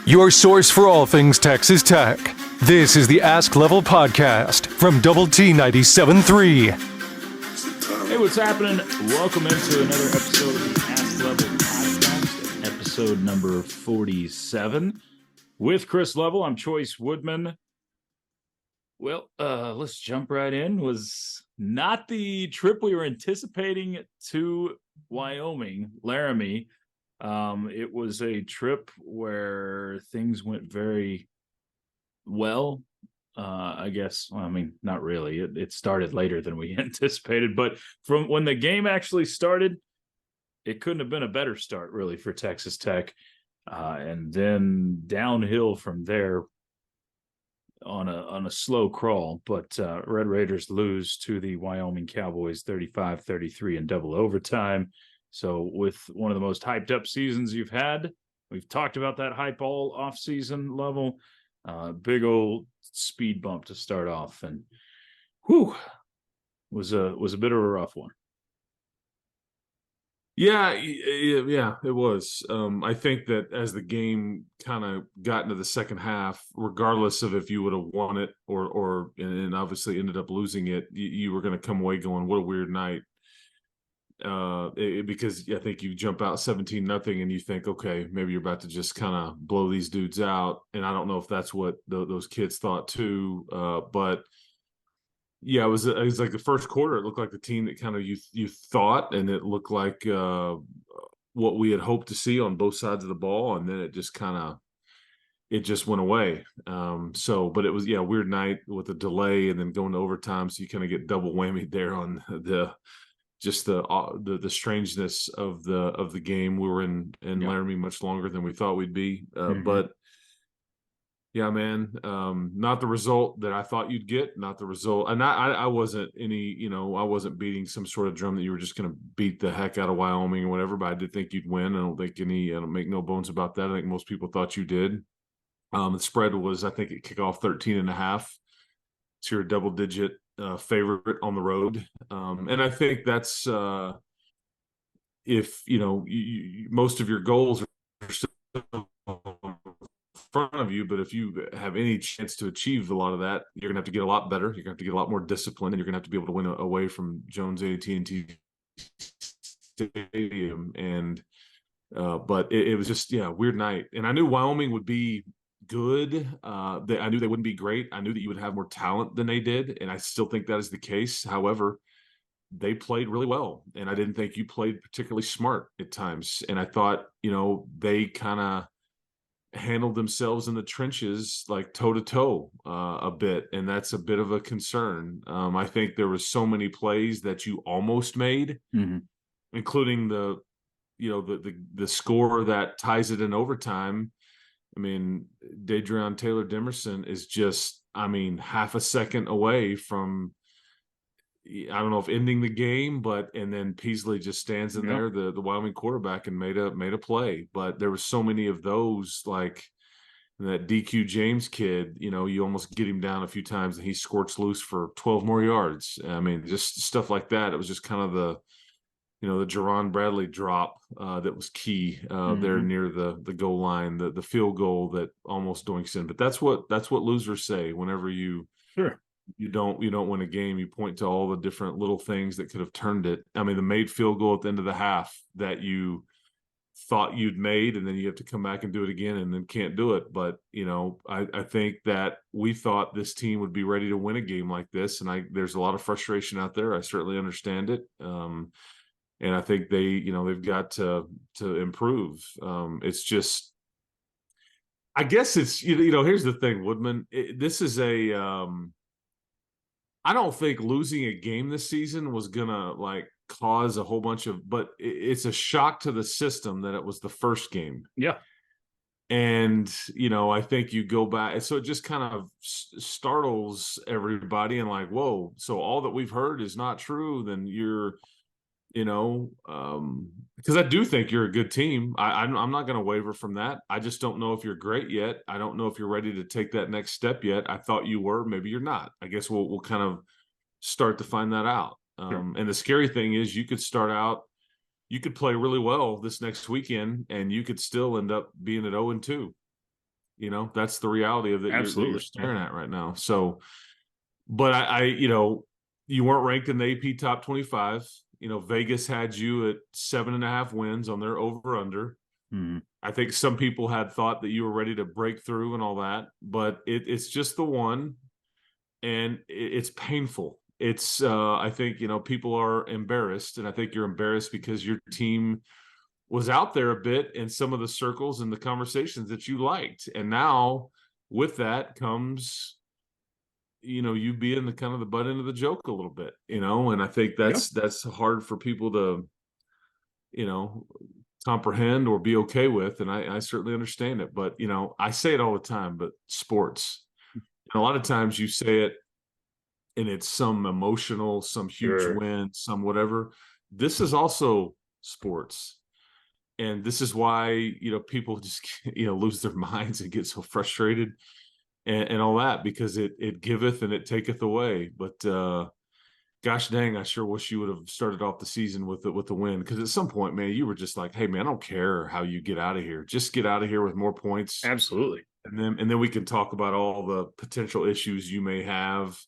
Your source for all things Texas Tech. This is the Ask Level podcast from Double T 97.3. Hey, what's happening? Welcome into another episode of the Ask Level podcast, episode number 47. With Chris Level, I'm Chois Woodman. Well, let's jump right in. Was not the trip we were anticipating to Wyoming, Laramie. It was a trip where things went very well. I guess, I mean, not really. It started later than we anticipated, but from when the game actually started, it couldn't have been a better start, really, for Texas Tech. And then downhill from there on a slow crawl. But Red Raiders lose to the Wyoming Cowboys 35-33 in double overtime. So with one of the most hyped up seasons you've had, we've talked about that hype all off season level. Big old speed bump to start off, and was a bit of a rough one. Yeah, it was. I think that as the game kind of got into the second half, regardless of if you would have won it or and obviously ended up losing it, you were going to come away going, "What a weird night." Because I think you jump out 17-0 and you think, okay, maybe you're about to just kind of blow these dudes out. And I don't know if that's what those kids thought too. But yeah, it was like the first quarter. It looked like the team that kind of you thought, and it looked like what we had hoped to see on both sides of the ball. And then it just went away. But it was, weird night with a delay and then going to overtime. So you kind of get double whammy there on the strangeness of the game. We were in Laramie much longer than we thought we'd be, but yeah, man, not the result that I thought you'd get. Not the result, and I wasn't I wasn't beating some sort of drum that you were just going to beat the heck out of Wyoming or whatever. But I did think you'd win. I don't make no bones about that. I think most people thought you did. The spread was, I think, at kickoff 13.5. So you're a double-digit favorite on the road, and I think that's if most of your goals are still in front of you, but if you have any chance to achieve a lot of that, you're gonna have to get a lot better. You're gonna have to get a lot more discipline, and you're gonna have to be able to win away from Jones AT&T Stadium. And but it was just weird night, and I knew Wyoming would be good. I knew they wouldn't be great. I knew that you would have more talent than they did, and I still think that is the case. However, they played really well, and I didn't think you played particularly smart at times. And I thought, they kind of handled themselves in the trenches, like toe to toe, a bit, and that's a bit of a concern. I think there was so many plays that you almost made, including the score that ties it in overtime. I mean, Dadrion Taylor Demerson is just, half a second away from, I don't know if ending the game, and then Peasley just stands in there, the Wyoming quarterback, and made a play. But there were so many of those, like that DQ James kid, you almost get him down a few times and he squirts loose for 12 more yards. Just stuff like that. It was just kind of the Jerron Bradley drop that was key there near the goal line, the field goal that almost doinks in. But that's what losers say whenever you don't win a game. You point to all the different little things that could have turned it. The made field goal at the end of the half that you thought you'd made, and then you have to come back and do it again and then can't do it. But I think that we thought this team would be ready to win a game like this, and there's a lot of frustration out there. I certainly understand it. And I think they've got to improve. It's just, I guess it's, here's the thing, Woodman. This is I don't think losing a game this season was going to cause a whole bunch of, but it's a shock to the system that it was the first game. Yeah. And, I think you go back. So it just kind of startles everybody and whoa, so all that we've heard is not true. Then you're, because I do think you're a good team. I'm not going to waver from that. I just don't know if you're great yet. I don't know if you're ready to take that next step yet. I thought you were. Maybe you're not. I guess we'll kind of start to find that out. And the scary thing is you could play really well this next weekend, and you could still end up being at 0-2. That's the reality of that you're Absolutely. staring at right now. So, but I you weren't ranked in the AP top 25. Vegas had you at 7.5 wins on their over under. Mm-hmm. I think some people had thought that you were ready to break through and all that, but it's just the one, and it's painful. It's I think people are embarrassed, and I think you're embarrassed because your team was out there a bit in some of the circles and the conversations that you liked, and now with that comes you being the kind of the butt end of the joke a little bit, and I think that's hard for people to comprehend or be okay with, and I certainly understand it. But I say it all the time, but sports, and a lot of times you say it and it's some emotional, some huge Sure. win, some whatever. This is also sports. And this is why, people just, lose their minds and get so frustrated and all that, because it giveth and it taketh away. But gosh dang, I sure wish you would have started off the season with the win. Because at some point, man, you were just like, hey man, I don't care how you get out of here. Just get out of here with more points. Absolutely. And then we can talk about all the potential issues you may have.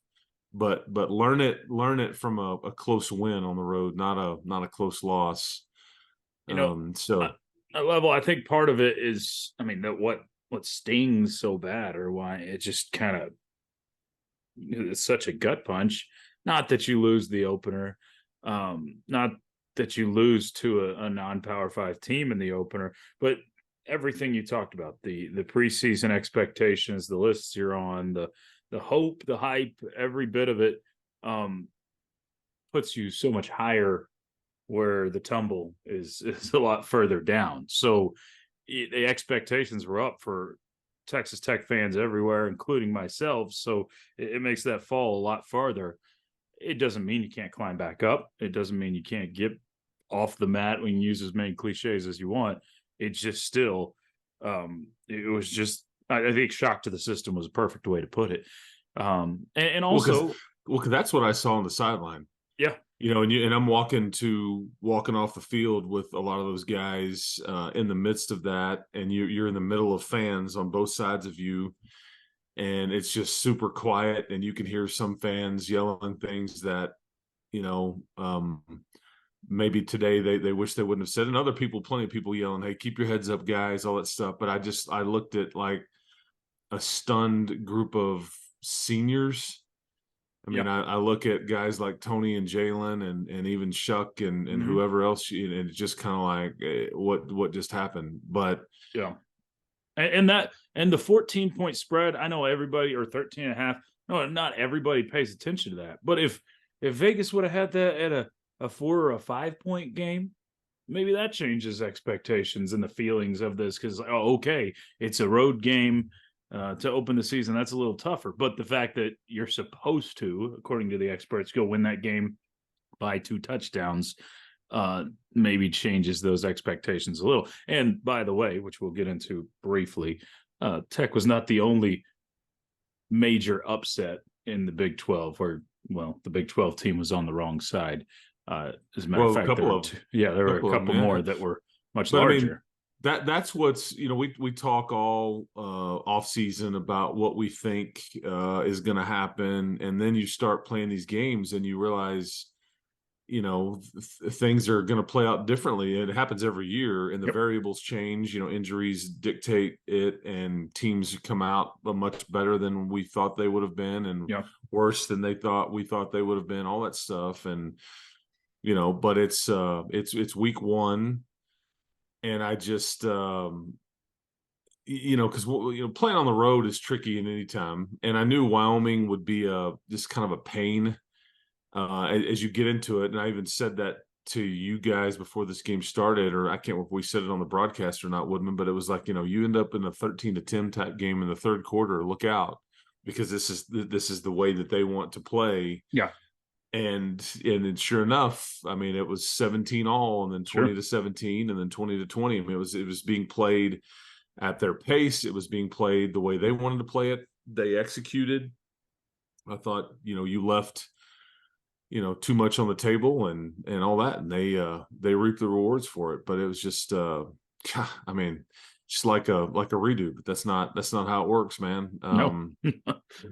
But learn it from a close win on the road, not a close loss. So a level, I think part of it is, that what stings so bad, or why it just kind of, it's such a gut punch. Not that you lose the opener, not that you lose to a non-Power 5 team in the opener, but everything you talked about, the preseason expectations, the lists you're on, the hope, the hype, every bit of it puts you so much higher, where the tumble is a lot further down. So the expectations were up for Texas Tech fans everywhere, including myself. So it makes that fall a lot farther. It doesn't mean you can't climb back up. It doesn't mean you can't get off the mat when you use as many cliches as you want. It's just still, it was just, I think shock to the system was a perfect way to put it. And also, because that's what I saw on the sideline. Yeah. And I'm walking off the field with a lot of those guys in the midst of that, and you're in the middle of fans on both sides of you, and it's just super quiet, and you can hear some fans yelling things that maybe today they wish they wouldn't have said, and plenty of people yelling, hey, keep your heads up guys, all that stuff. But I looked at like a stunned group of seniors. I look at guys like Tony and Jalen and even Shuck and whoever else, and it's just kind of like, what just happened? But yeah, and the 14-point spread, I know everybody, or 13.5. No, not everybody pays attention to that. But if Vegas would have had that at a 4 or a 5-point game, maybe that changes expectations and the feelings of this, because okay, it's a road game. To open the season, that's a little tougher. But the fact that you're supposed to, according to the experts, go win that game by 2 touchdowns maybe changes those expectations a little. And by the way, which we'll get into briefly, Tech was not the only major upset in the Big 12, where, the Big 12 team was on the wrong side. As a matter of fact, there were a couple more that were much larger. That's what's we talk all off season about what we think is going to happen, and then you start playing these games and you realize things are going to play out differently. It happens every year, and the variables change. Injuries dictate it, and teams come out much better than we thought they would have been, and worse than we thought they would have been. All that stuff, and but it's week 1. And I just, because playing on the road is tricky in any time. And I knew Wyoming would be just kind of a pain as you get into it. And I even said that to you guys before this game started, or I can't remember if we said it on the broadcast or not, Woodman. But it was like, you end up in a 13-10 type game in the third quarter. Look out, because this is the way that they want to play. Yeah. And sure enough, it was 17 all, and then 20-17, and then 20-20. It was being played at their pace. It was being played the way they wanted to play it. They executed. I thought, you left, too much on the table and all that, and they reaped the rewards for it. But it was just, just like a redo, but that's not how it works, man. No.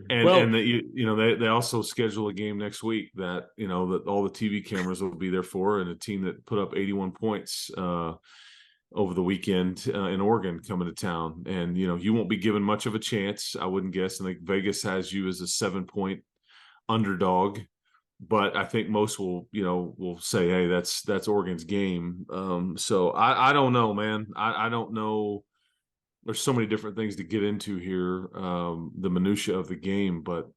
And Well, that they also schedule a game next week that that all the TV cameras will be there for, and a team that put up 81 points over the weekend in Oregon coming to town, and you won't be given much of a chance, I wouldn't guess. I think Vegas has you as a 7-point underdog, but I think most will say, hey, that's Oregon's game. So I don't know, man. I don't know. There's so many different things to get into here, the minutia of the game, but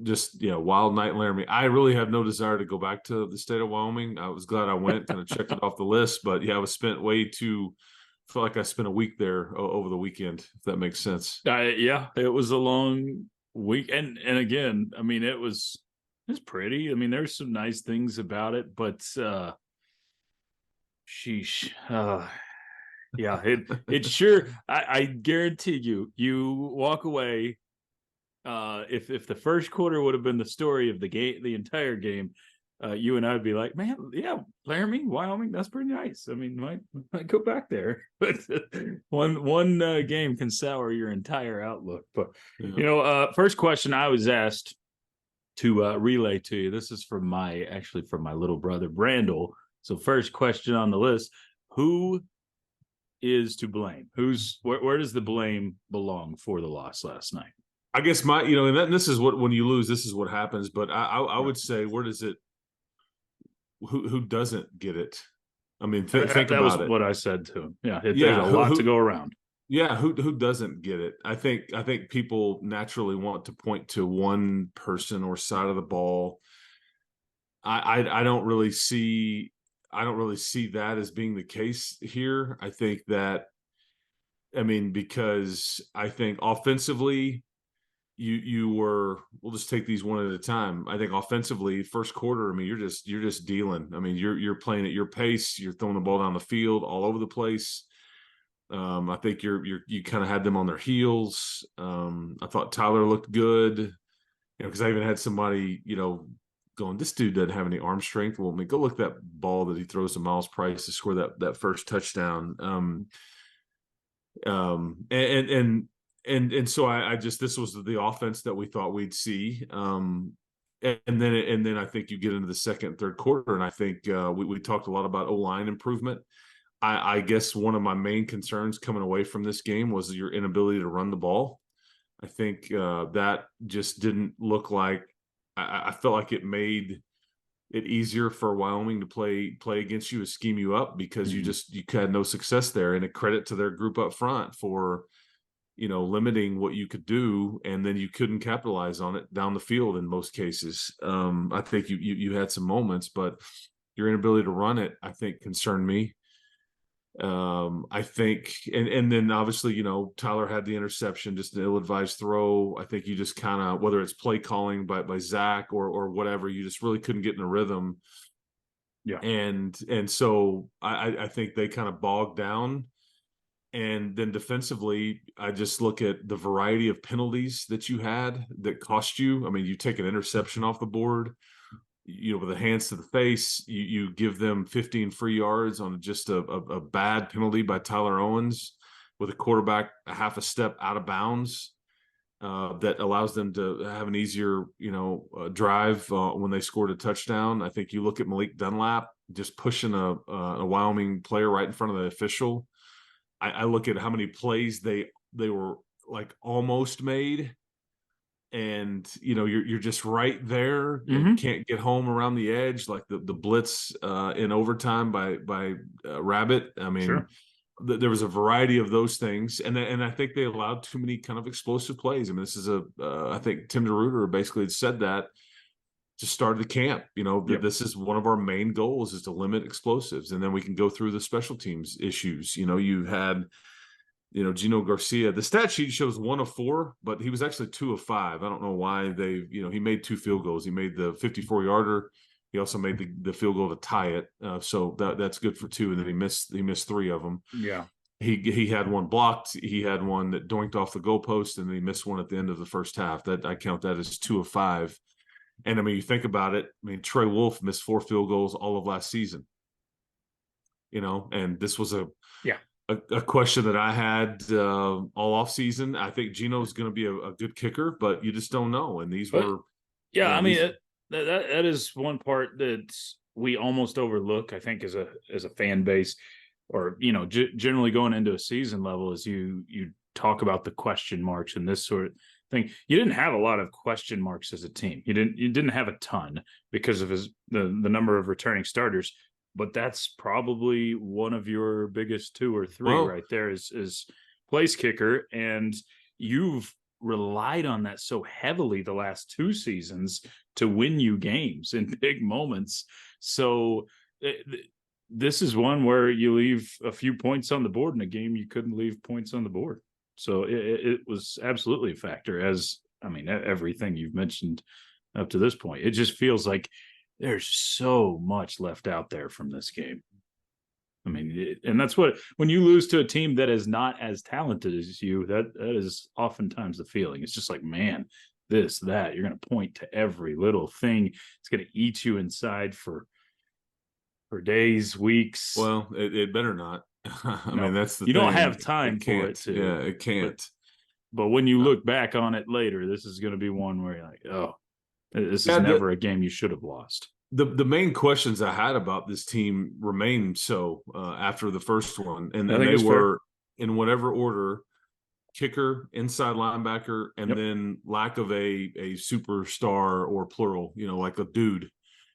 just wild night in Laramie. I really have no desire to go back to the state of Wyoming. I was glad I went, kind of checked it off the list, but yeah, I was spent way too. Felt like I spent a week there over the weekend, if that makes sense. yeah, it was a long week, and again, I mean, it was pretty. I mean, there's some nice things about it, but sheesh, yeah, it sure. I guarantee you walk away. If the first quarter would have been the story of the game, the entire game, you and I would be like, man, yeah, Laramie, Wyoming, that's pretty nice. I mean, might go back there, but one game can sour your entire outlook. But first question I was asked to relay to you. This is from my little brother Brandel. So first question on the list: who is to blame? Where does the blame belong for the loss last night? I guess and this is what, when you lose, this is what happens. But I would say, where does it? Who doesn't get it? I mean, think about it. That was what I said to him. Yeah, there's a lot to go around. Yeah, who doesn't get it? I think people naturally want to point to one person or side of the ball. I don't really see that as being the case here. I think that, because I think offensively, we'll just take these one at a time. I think offensively, first quarter, you're just dealing. You're playing at your pace. You're throwing the ball down the field all over the place. I think you kind of had them on their heels. I thought Tyler looked good, because I even had somebody, going, this dude doesn't have any arm strength. Well, go look at that ball that he throws to Miles Price to score that first touchdown. And so I just, this was the offense that we thought we'd see. And then I think you get into the second and third quarter, and I think we talked a lot about O-line improvement. I guess one of my main concerns coming away from this game was your inability to run the ball. I think that just didn't look like, I felt like it made it easier for Wyoming to play against you, and scheme you up, because you had no success there. And a credit to their group up front for limiting what you could do, and then you couldn't capitalize on it down the field in most cases. I think you had some moments, but your inability to run it, I think, concerned me. I think, and then obviously, Tyler had the interception, just an ill-advised throw. I think you just kind of, whether it's play calling by Zach or whatever, you just really couldn't get in a rhythm. Yeah. And so I think they kind of bogged down. And then defensively, I just look at the variety of penalties that you had that cost you. You take an interception off the board, with the hands to the face, you give them 15 free yards on just a bad penalty by Tyler Owens, with a quarterback a half a step out of bounds, that allows them to have an easier, drive when they scored a touchdown. I think you look at Malik Dunlap just pushing a Wyoming player right in front of the official. I look at how many plays they were like almost made, and you're just right there. You can't get home around the edge, like the blitz in overtime by Rabbit. Sure. There was a variety of those things, and I think they allowed too many kind of explosive plays. This is I think Tim DeRuyter basically said that to start the camp. This is one of our main goals, is to limit explosives, and then we can go through the special teams issues. You had Gino Garcia. The stat sheet shows 1 of 4, but he was actually 2 of 5. I don't know why he made 2 field goals. He made the 54-yarder. He also made the field goal to tie it. So that's good for 2. And then he missed 3 of them. Yeah. He had one blocked. He had one that doinked off the goalpost, and then he missed one at the end of the first half. That I count that as 2 of 5. And you think about it. Trey Wolf missed 4 field goals all of last season. And this was a question that I had all off season. I think Gino's going to be a good kicker, but you just don't know. And these But were, yeah, I mean these. that is one part that we almost overlook, I think, as a fan base, or generally going into a season level, is you talk about the question marks and this sort of thing. You didn't have a lot of question marks as a team. You didn't have a ton because of the number of returning starters, but that's probably one of your biggest two or three Well, right there is place kicker, and you've relied on that so heavily the last two seasons to win you games in big moments. So this is one where you leave a few points on the board in a game you couldn't leave points on the board. So it was absolutely a factor, as I mean, everything you've mentioned up to this point. It just feels like there's so much left out there from this game. I mean, and that's what, when you lose to a team that is not as talented as you, that is oftentimes the feeling. It's just like, man, this, that, you're going to point to every little thing. It's going to eat you inside for days, weeks. well, it better not. I No, mean, that's the you don't thing. have time It for it can't. to. Yeah, it can't. But when you Uh, look back on it later, this is going to be one where you're like, oh, this is yeah, never a game you should have lost. the main questions I had about this team remain so after the first one, and I think they it's fair. were in whatever order: kicker, inside linebacker, and Yep. then lack of a superstar or plural, like a dude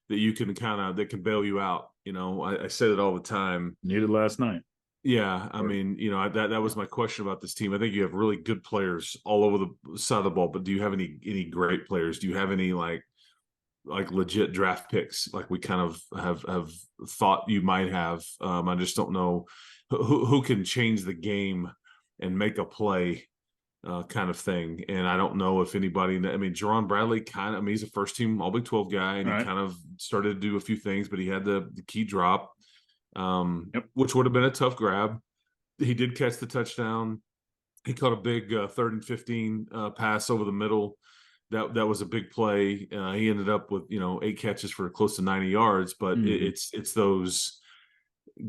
that you can that can bail you out. I said it all the time. Needed last night. Yeah, I mean, that was my question about this team. I think you have really good players all over the side of the ball, but do you have any great players? Do you have any like legit draft picks like we kind of have thought you might have? I just don't know who can change the game and make a play kind of thing. And I don't know if anybody, I mean, Jerron Bradley he's a first team All Big 12 guy, and All he right. kind of started to do a few things, but he had the key drop, Yep. which would have been a tough grab. He did catch the touchdown. He caught a big 3rd and 15 pass over the middle. That was a big play. He ended up with 8 catches for close to 90 yards. But it's those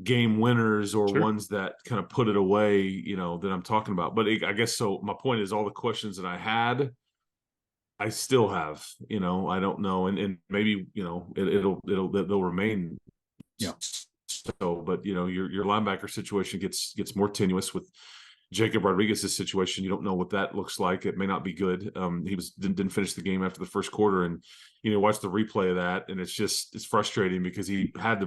game winners or Sure. ones that kind of put it away, that I'm talking about. But I guess so. My point is, all the questions that I had, I still have. I don't know, and maybe they'll remain. Yeah. So, but your linebacker situation gets more tenuous with Jacob Rodriguez's situation. You don't know what that looks like. It may not be good. He didn't finish the game after the first quarter, and watch the replay of that, and it's frustrating because he had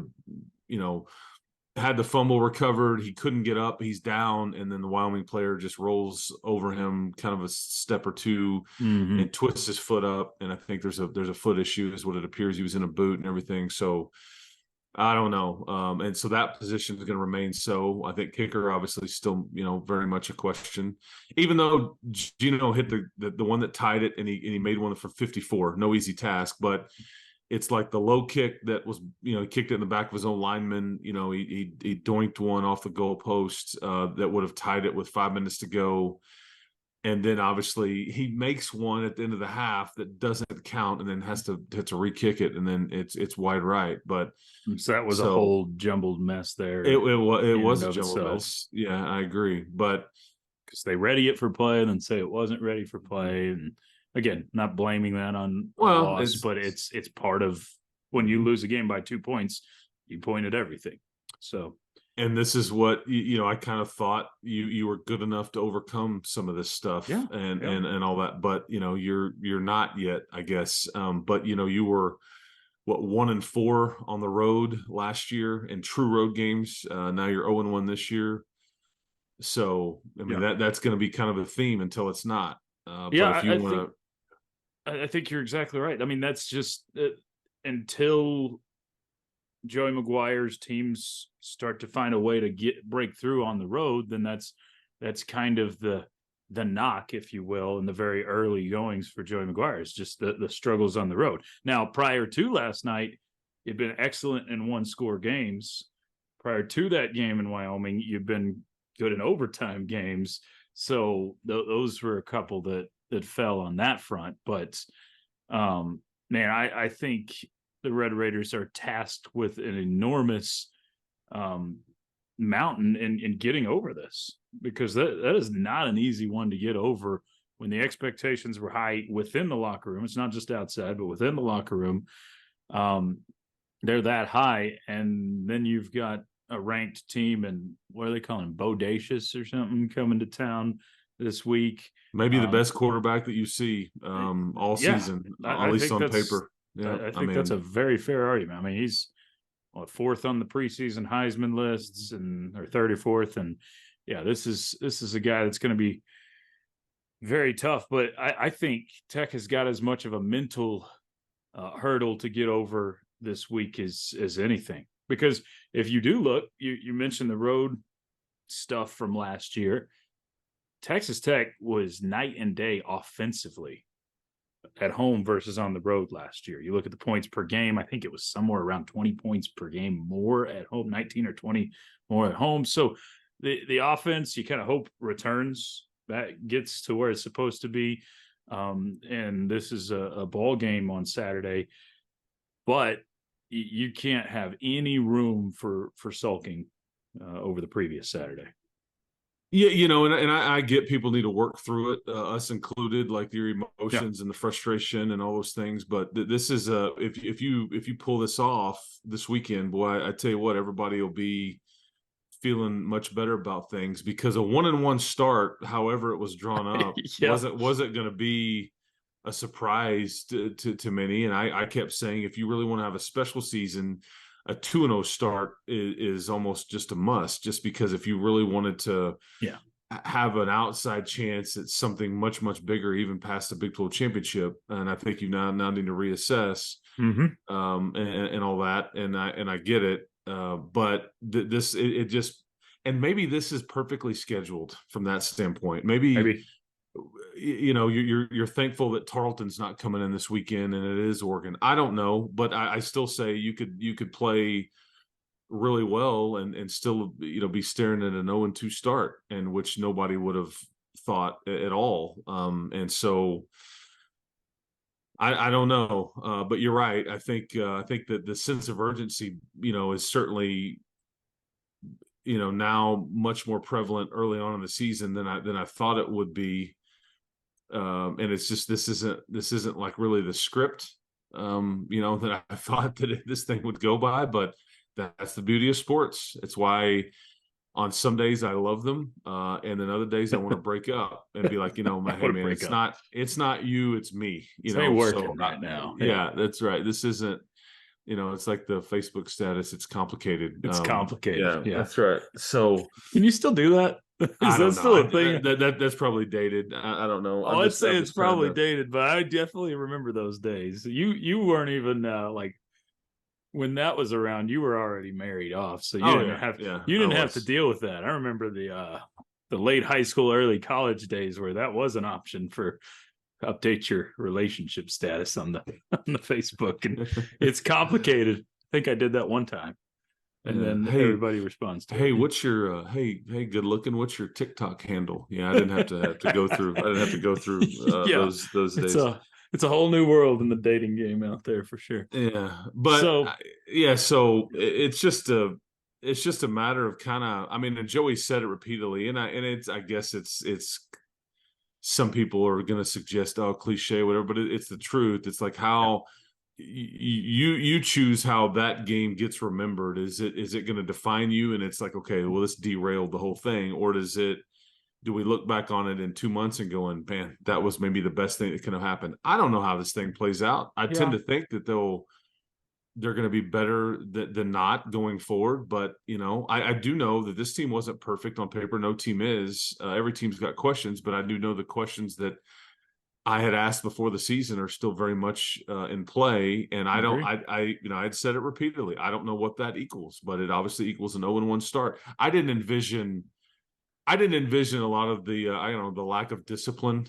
the fumble recovered. He couldn't get up. He's down, and then the Wyoming player just rolls over him, kind of a step or two, and twists his foot up. And I think there's a foot issue, is what it appears. He was in a boot and everything. So I don't know. And so that position is going to remain. So I think kicker, obviously, still, very much a question, even though Gino hit the one that tied it, and he made one for 54, no easy task, but it's like the low kick that was, he kicked it in the back of his own lineman. He doinked one off the goal post that would have tied it with 5 minutes to go. And then obviously he makes one at the end of the half that doesn't count, and then has to re-kick it, and then it's wide right. But so that was a whole jumbled mess there. It was a jumbled mess. Yeah, I agree. But because they ready it for play and then say it wasn't ready for play, and again, not blaming that on loss, but it's part of when you lose a game by 2 points, you point at everything. So. And this is what I kind of thought you were good enough to overcome some of this stuff, and all that, but you're not yet, I guess. But you were 1-4 on the road last year in true road games. Now you're 0-1 this year. So I mean that's going to be kind of a theme until it's not. But if you want to, I think you're exactly right. I mean, that's just until Joey Maguire's teams start to find a way to break through on the road, then that's kind of the knock, if you will, in the very early goings for Joey Maguire. It's just the struggles on the road. Now, prior to last night, you'd been excellent in 1-score games. Prior to that game in Wyoming, you've been good in overtime games. So those were a couple that fell on that front. But man, I think the Red Raiders are tasked with an enormous mountain in getting over this, because that is not an easy one to get over when the expectations were high within the locker room. It's not just outside, but within the locker room. They're that high, and then you've got a ranked team, and what are they calling him, Bodacious or something, coming to town this week. Maybe the best quarterback that you see all season, at least on paper. Yeah, I think that's a very fair argument. I mean, he's fourth on the preseason Heisman lists, or 34th, and yeah, this is a guy that's going to be very tough. But I think Tech has got as much of a mental hurdle to get over this week as anything, because if you do look, you mentioned the road stuff from last year. Texas Tech was night and day offensively at home versus on the road last year. You look at the points per game, I think it was somewhere around 20 points per game more at home, 19 or 20 more at home. So the offense, you kind of hope returns, that gets to where it's supposed to be. And this is a ball game on Saturday, but you can't have any room for sulking over the previous Saturday. Yeah, and I get people need to work through it, us included, like your emotions and the frustration and all those things. But this is if you pull this off this weekend, boy, I tell you what, everybody will be feeling much better about things, because a 1-1 start, however it was drawn up, wasn't going to be a surprise to many. And I kept saying, if you really want to have a special season, a 2-0 start is almost just a must, just because if you really wanted to have an outside chance at something much, much bigger, even past the Big 12 championship. And I think you now need to reassess and all that. And I get it. But it just, and maybe this is perfectly scheduled from that standpoint. Maybe. You're thankful that Tarleton's not coming in this weekend and it is Oregon. I don't know, but I still say you could play really well and still be staring at an 0-2 start, and which nobody would have thought at all. And so I don't know, but you're right. I think that the sense of urgency, is certainly now much more prevalent early on in the season than I thought it would be. And it's just this isn't like really the script that I thought that this thing would go by, but that's the beauty of sports. It's why on some days I love them, and then other days I want to break up and be like, hey man, it's not you, it's me. It ain't working right now. Yeah, that's right. This isn't. It's like the Facebook status. It's complicated. It's complicated. Yeah, that's right. So can you still do that? Is that still a thing? That's probably dated. I don't know. I'd say it's probably dated, but I definitely remember those days. You weren't even like when that was around. You were already married off, so you didn't have to deal with that. I remember the late high school, early college days where that was an option for update your relationship status on the Facebook, and it's complicated. I think I did that one time. And then everybody responds to it. What's your hey good looking, what's your TikTok handle? Yeah, I didn't have to go through those days. It's a whole new world in the dating game out there for sure. Yeah. But so it's just a matter of kind of, and Joey said it repeatedly, and I guess it's some people are going to suggest cliche, whatever, but it's the truth. It's like how you choose how that game gets remembered. Is it going to define you? And it's like, okay, well, this derailed the whole thing. Or do we look back on it in 2 months and going, man, that was maybe the best thing that could have happened? I don't know how this thing plays out. I tend to think that they're going to be better than not going forward. But, I do know that this team wasn't perfect on paper. No team is. Every team's got questions, but I do know the questions that I had asked before the season are still very much in play. And I'd said it repeatedly. I don't know what that equals, but it obviously equals an 0-1 start. I didn't envision a lot of the the lack of discipline.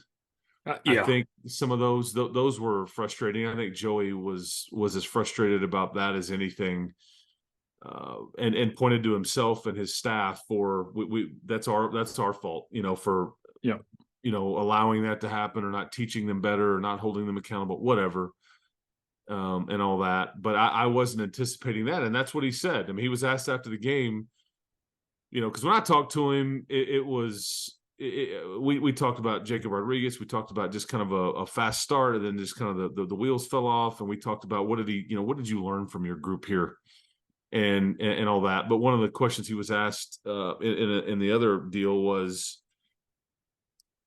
I think some of those were frustrating. I think Joey was as frustrated about that as anything, and pointed to himself and his staff for that's our fault, for allowing that to happen, or not teaching them better, or not holding them accountable, whatever, and all that. But I wasn't anticipating that, and that's what he said. He was asked after the game, because when I talked to him, we talked about Jacob Rodriguez. We talked about just kind of a fast start, and then just kind of the wheels fell off. And we talked about what did you learn from your group here, and all that. But one of the questions he was asked in the other deal was,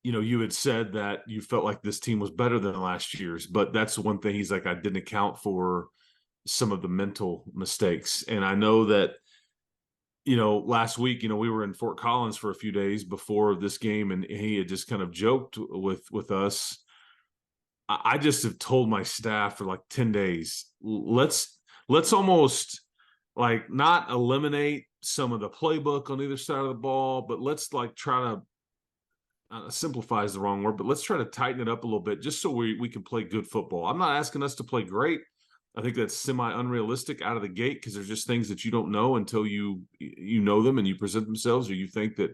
you had said that you felt like this team was better than last year's, but that's one thing he's like, I didn't account for some of the mental mistakes. And I know that, last week, we were in Fort Collins for a few days before this game, and he had just kind of joked with us. I just have told my staff for like 10 days, let's almost like not eliminate some of the playbook on either side of the ball, but let's like try to simplify is the wrong word, but let's try to tighten it up a little bit just so we can play good football. I'm not asking us to play great. I think that's semi-unrealistic out of the gate because there's just things that you don't know until you know them and you present themselves, or you think that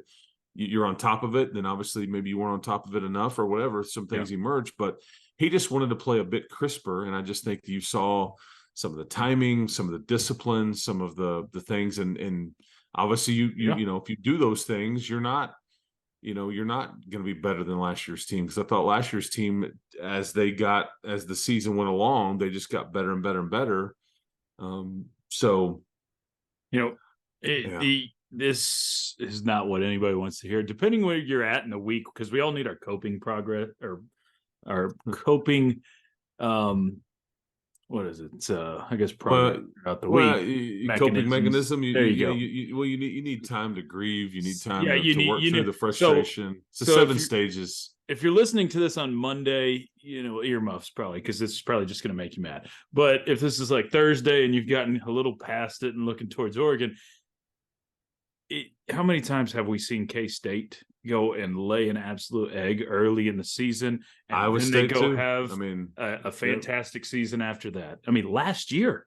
you're on top of it. Then obviously maybe you weren't on top of it enough or whatever. Some things emerge, but he just wanted to play a bit crisper. And I just think you saw some of the timing, some of the discipline, some of the things. And obviously you if you do those things, you're not going to be better than last year's team. Because I thought last year's team, as the season went along, they just got better and better and better. This is not what anybody wants to hear. Depending where you're at in the week, because we all need our coping progress or our coping. What is it? I guess progress throughout the week. Coping mechanism. There you go. You need time to grieve. You need time to work through the frustration. So 7 stages. If you're listening to this on Monday, earmuffs probably, because this is probably just going to make you mad. But if this is like Thursday and you've gotten a little past it and looking towards Oregon, how many times have we seen K-State go and lay an absolute egg early in the season, and Iowa then State they go too. have a fantastic season after that? I mean, last year,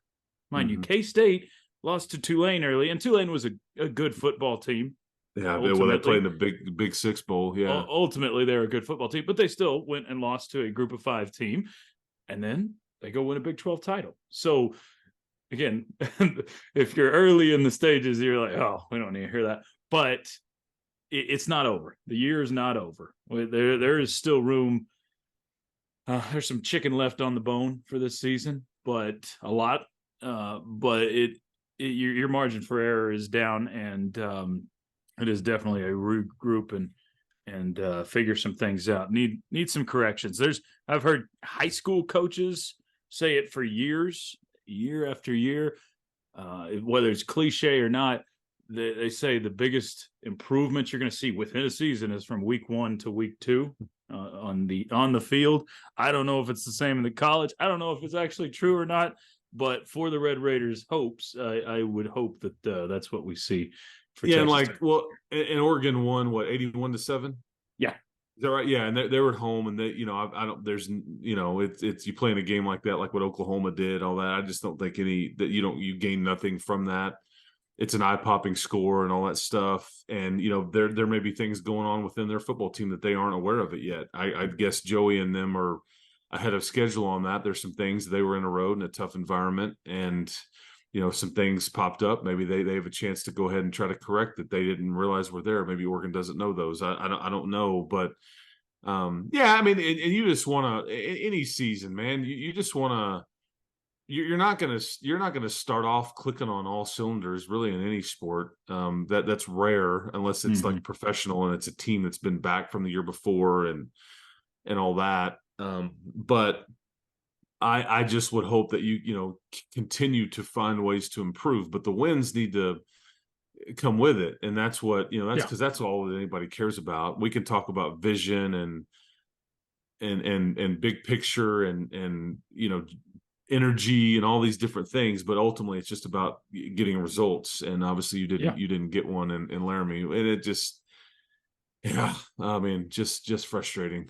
mind you, K-State lost to Tulane early, and Tulane was a good football team. Yeah, well, they played in the Big Six Bowl. Yeah, ultimately they're a good football team, but they still went and lost to a Group of 5 team, and then they go win a Big 12 title. So again, if you're early in the stages, you're like, oh, we don't need to hear that. But it's not over. The year is not over. There is still room. There's some chicken left on the bone for this season, but a lot. But your margin for error is down, and it is definitely a regroup and figure some things out. Need some corrections. I've heard high school coaches say it for years, year after year, whether it's cliche or not. They say the biggest improvements you're going to see within a season is from week 1 to week 2 on the field. I don't know if it's the same in the college. I don't know if it's actually true or not. But for the Red Raiders' hopes, I would hope that that's what we see. For Texas Texas Tech. And Oregon won 81-7. Yeah. Is that right? Yeah, and they were at home, and I don't. There's it's you playing a game like that, like what Oklahoma did, all that. I just don't think you gain nothing from that. It's an eye-popping score and all that stuff, and there may be things going on within their football team that they aren't aware of it yet. I guess Joey and them are ahead of schedule on that. There's some things they were in a road in a tough environment, and some things popped up. Maybe they have a chance to go ahead and try to correct that they didn't realize were there. Maybe Oregon doesn't know those. I don't know, but I mean, and you just want to any season, man. You just want to. You're not gonna start off clicking on all cylinders really in any sport. That's rare unless it's like professional and it's a team that's been back from the year before and all that. But I just would hope that you continue to find ways to improve, but the wins need to come with it, and that's what because that's all that anybody cares about. We can talk about vision and big picture and energy and all these different things, but ultimately it's just about getting results. And obviously you didn't get one in Laramie, and it just just frustrating.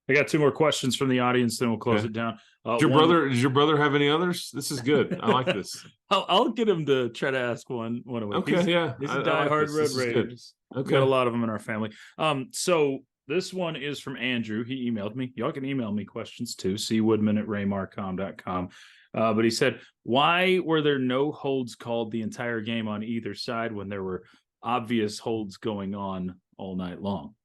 I got 2 more questions from the audience, then we'll close it down. Does your brother have any others? This is good. I like this. I'll get him to try to ask one away. Okay, he's a diehard Red Raiders. Okay, got a lot of them in our family. So this one is from Andrew. He emailed me. Y'all can email me questions too. cwoodman@raymarcom.com. But he said, why were there no holds called the entire game on either side when there were obvious holds going on all night long.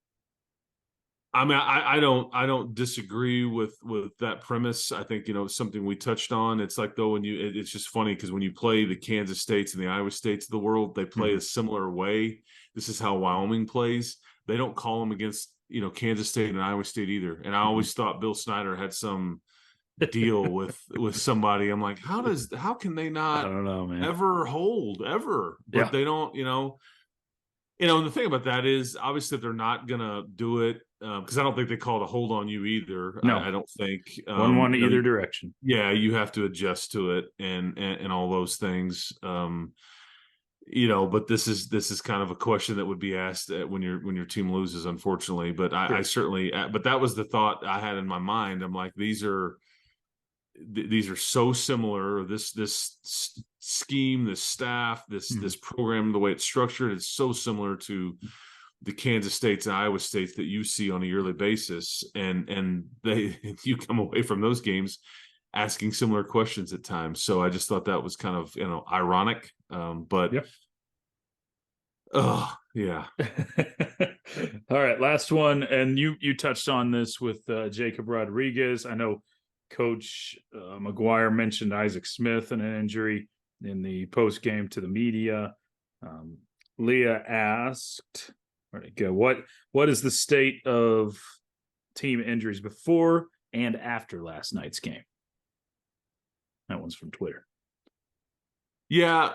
I mean, I don't disagree with that premise. I think, something we touched on. It's like, though, it's just funny because when you play the Kansas States and the Iowa States of the world, they play a similar way. This is how Wyoming plays. They don't call them against, Kansas State and Iowa State either. And I always thought Bill Snyder had some deal with somebody. I'm like, how can they not I don't know, man. ever hold ever? But they don't, and the thing about that is obviously they're not gonna do it because I don't think they called a hold on you either. No, I don't think one either direction. Yeah, you have to adjust to it and all those things. But this is kind of a question that would be asked when your team loses, unfortunately. But I certainly, but that was the thought I had in my mind. I'm like, these are so similar. This scheme, this staff, this program, the way it's structured, it's so similar to the Kansas States and Iowa States that you see on a yearly basis, and you come away from those games asking similar questions at times. So I just thought that was kind of ironic, but yeah. All right, last one, and you touched on this with Jacob Rodriguez. I know Coach McGuire mentioned Isaac Smith and an injury in the post game to the media. Leah asked, where'd it go? What is the state of team injuries before and after last night's game? That one's from Twitter. Yeah.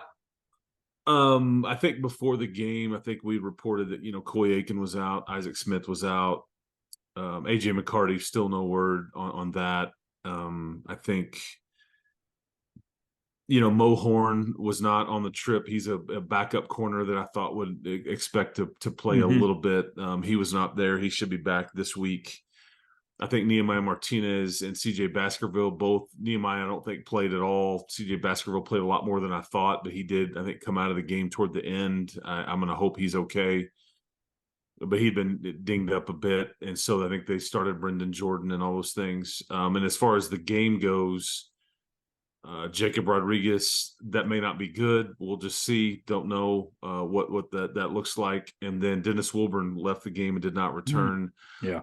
I think before the game, I think we reported that, Coy Aiken was out, Isaac Smith was out, AJ McCarty, still no word on that. I think, Mo Horn was not on the trip. He's a backup corner that I thought would expect to play a little bit. He was not there. He should be back this week. I think Nehemiah Martinez and CJ Baskerville, both. Nehemiah, I don't think played at all. CJ Baskerville played a lot more than I thought, but he did, I think, come out of the game toward the end. I'm going to hope he's okay. But he'd been dinged up a bit. And so I think they started Brendan Jordan and all those things. And as far as the game goes, Jacob Rodriguez, that may not be good. We'll just see. Don't know what that looks like. And then Dennis Wilburn left the game and did not return. Yeah.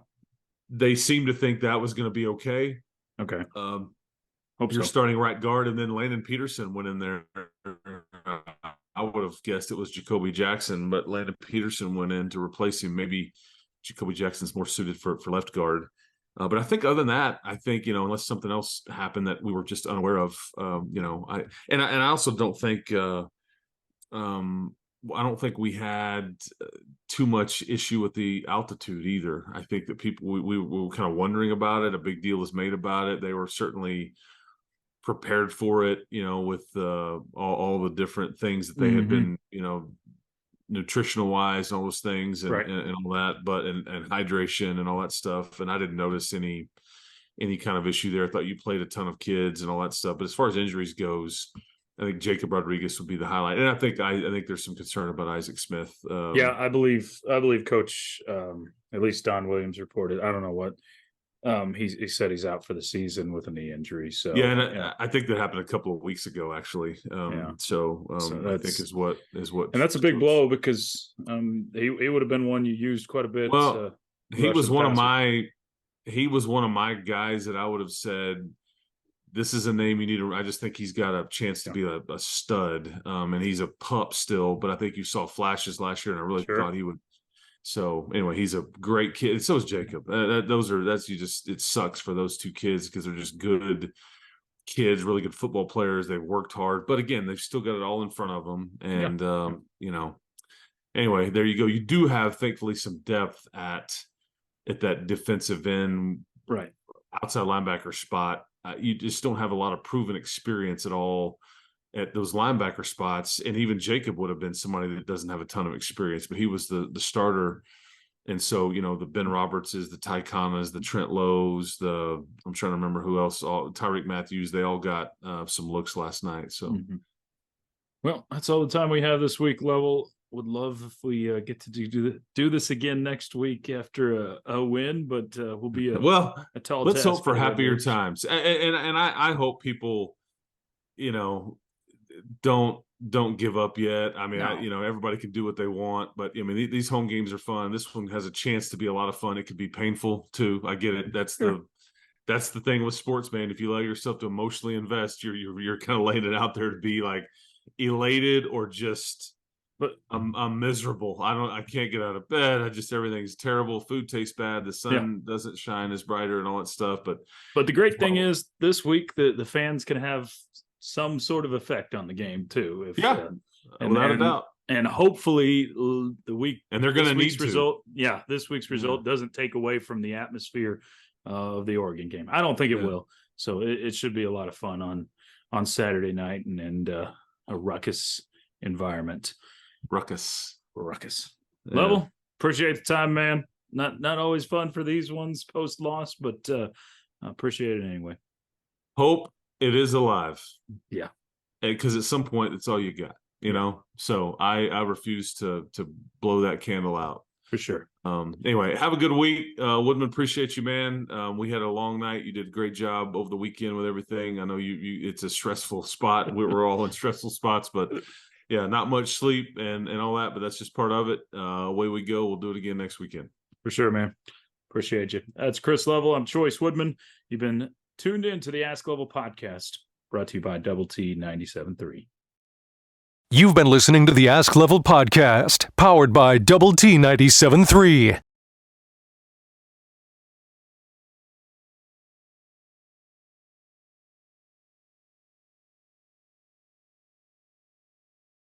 They seem to think that was going to be okay. Okay. Hope you're starting right guard, and then Landon Peterson went in there. I would have guessed it was Jacoby Jackson, but Landon Peterson went in to replace him. Maybe Jacoby Jackson's more suited for left guard. But I think other than that, I think, unless something else happened that we were just unaware of, I also don't think I don't think we had too much issue with the altitude either. I think that people, we were kind of wondering about it. A big deal was made about it. They were certainly prepared for it, with all the different things that they had been, nutritional wise and all those things and all that, but and hydration and all that stuff. And I didn't notice any kind of issue there. I thought you played a ton of kids and all that stuff. But as far as injuries goes, I think Jacob Rodriguez would be the highlight, and I think there's some concern about Isaac Smith. I believe Coach, at least Don Williams reported. I don't know what he said he's out for the season with a knee injury. So I think that happened a couple of weeks ago, actually. So I think is what, and that's a big blow because he would have been one you used quite a bit. Well, he was one of my guys that I would have said, this is a name you need to. I just think he's got a chance to be a stud, and he's a pup still. But I think you saw flashes last year, and I really thought he would. So anyway, he's a great kid. So is Jacob. It sucks for those two kids because they're just good kids, really good football players. They've worked hard, but again, they've still got it all in front of them. And anyway, there you go. You do have, thankfully, some depth at that defensive end, right, outside linebacker spot. You just don't have a lot of proven experience at all at those linebacker spots. And even Jacob would have been somebody that doesn't have a ton of experience, but he was the starter. And so, the Ben Robertses, the Ty Kamas, the Trent Lowe's, I'm trying to remember who else, Tyreek Matthews, they all got some looks last night. So, Well, that's all the time we have this week, Level. Would love if we get to do this again next week after a win, but we'll be a tall let's task hope for happier times. And I hope people, don't don't give up yet. I mean, No. everybody can do what they want, but I mean, these home games are fun. This one has a chance to be a lot of fun. It could be painful too. I get it. That's the thing with sports, man. If you allow yourself to emotionally invest, you're kind of laying it out there to be like elated or just. But I'm miserable. I can't get out of bed. Everything's terrible. Food tastes bad. The sun doesn't shine as brighter and all that stuff. But the great thing is this week the fans can have some sort of effect on the game too. Without a doubt. And hopefully the week and they're going to need result. Yeah, this week's result doesn't take away from the atmosphere of the Oregon game. I don't think it will. So it should be a lot of fun on Saturday night and a ruckus environment. Ruckus. Yeah. Level, appreciate the time, man. Not always fun for these ones post loss, but I appreciate it anyway. Hope it is alive. Yeah, because at some point it's all you got, you know. So I refuse to blow that candle out for sure. Anyway, have a good week, Woodman. Appreciate you, man. We had a long night. You did a great job over the weekend with everything. I know you it's a stressful spot. We're all in stressful spots, but. Yeah, not much sleep and all that, but that's just part of it. Away we go. We'll do it again next weekend. For sure, man. Appreciate you. That's Chris Level. I'm Chois Woodman. You've been tuned in to the Ask Level podcast, brought to you by Double T 97.3. You've been listening to the Ask Level podcast, powered by Double T 97.3.